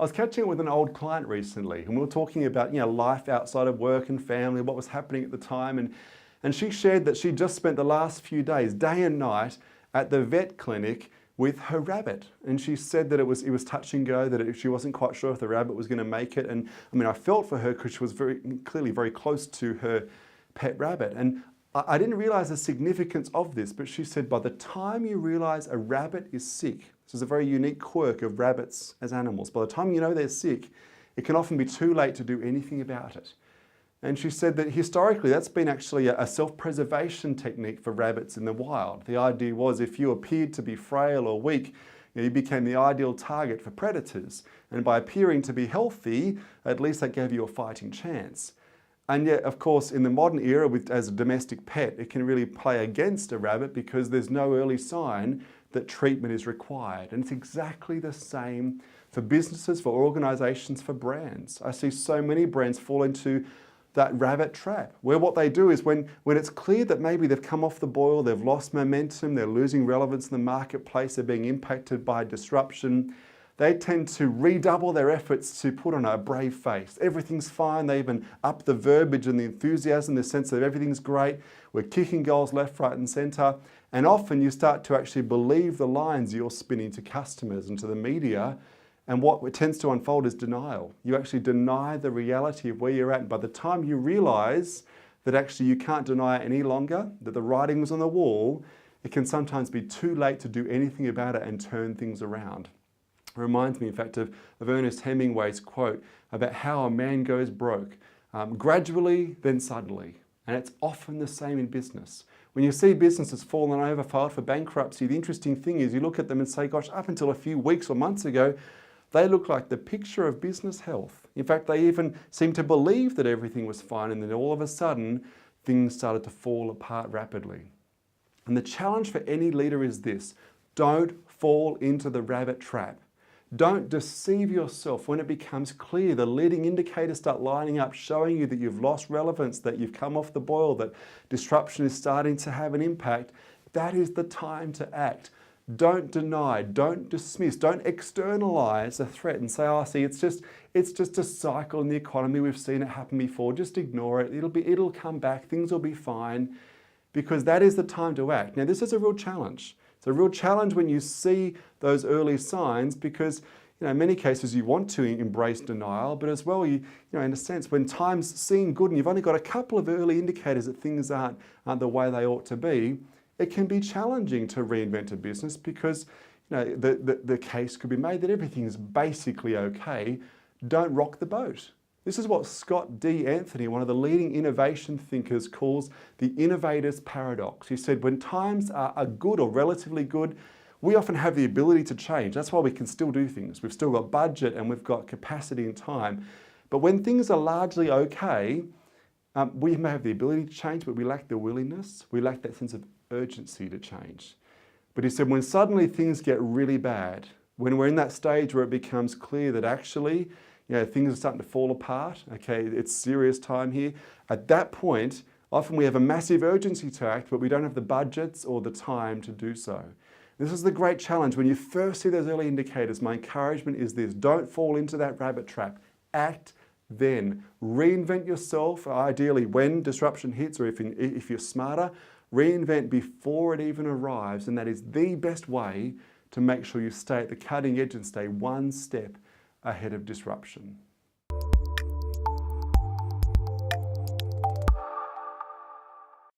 was catching up with an old client recently, and we were talking about, life outside of work and family, what was happening at the time, and she shared that she just spent the last few days, day and night, at the vet clinic with her rabbit. And she said that it was touch and go, that she wasn't quite sure if the rabbit was going to make it. And I mean, I felt for her because she was clearly very close to her pet rabbit. And I didn't realize the significance of this, but she said by the time you realize a rabbit is sick, this is a very unique quirk of rabbits as animals, by the time you know they're sick, it can often be too late to do anything about it. And she said that historically that's been actually a self-preservation technique for rabbits in the wild. The idea was if you appeared to be frail or weak, you became the ideal target for predators. And by appearing to be healthy, at least that gave you a fighting chance. And yet, of course, in the modern era, as a domestic pet, it can really play against a rabbit because there's no early sign that treatment is required. And it's exactly the same for businesses, for organizations, for brands. I see so many brands fall into that rabbit trap, where what they do is when it's clear that maybe they've come off the boil, they've lost momentum, they're losing relevance in the marketplace, they're being impacted by disruption, they tend to redouble their efforts to put on a brave face. Everything's fine. They even up the verbiage and the enthusiasm, the sense that everything's great. We're kicking goals left, right, and center. And often you start to actually believe the lines you're spinning to customers and to the media. And what tends to unfold is denial. You actually deny the reality of where you're at. And by the time you realize that actually you can't deny it any longer, that the writing was on the wall, it can sometimes be too late to do anything about it and turn things around. It reminds me, in fact, of Ernest Hemingway's quote about how a man goes broke, gradually, then suddenly. And it's often the same in business. When you see businesses fallen over, filed for bankruptcy, the interesting thing is you look at them and say, gosh, up until a few weeks or months ago, they look like the picture of business health. In fact, they even seemed to believe that everything was fine, and then all of a sudden, things started to fall apart rapidly. And the challenge for any leader is this: don't fall into the rabbit trap. Don't deceive yourself when it becomes clear, the leading indicators start lining up, showing you that you've lost relevance, that you've come off the boil, that disruption is starting to have an impact. That is the time to act. Don't deny, don't dismiss, don't externalize a threat and say, oh, see, it's just a cycle in the economy. We've seen it happen before. Just ignore it. It'll come back. Things will be fine, because that is the time to act. Now, this is a real challenge. It's a real challenge when you see those early signs, because in many cases you want to embrace denial, but as well, in a sense, when times seem good and you've only got a couple of early indicators that things aren't the way they ought to be, it can be challenging to reinvent a business, because the case could be made that everything is basically okay. Don't rock the boat. This is what Scott D. Anthony, one of the leading innovation thinkers, calls the innovator's paradox. He said, when times are good or relatively good, we often have the ability to change. That's why we can still do things. We've still got budget and we've got capacity and time. But when things are largely okay, we may have the ability to change, but we lack the willingness. We lack that sense of urgency to change. But he said, when suddenly things get really bad, when we're in that stage where it becomes clear that actually, things are starting to fall apart, okay, it's serious time here. At that point, often we have a massive urgency to act, but we don't have the budgets or the time to do so. This is the great challenge. When you first see those early indicators, my encouragement is this: don't fall into that rabbit trap. Act then. Reinvent yourself, ideally when disruption hits, or if you're smarter, reinvent before it even arrives, and that is the best way to make sure you stay at the cutting edge and stay one step ahead of disruption.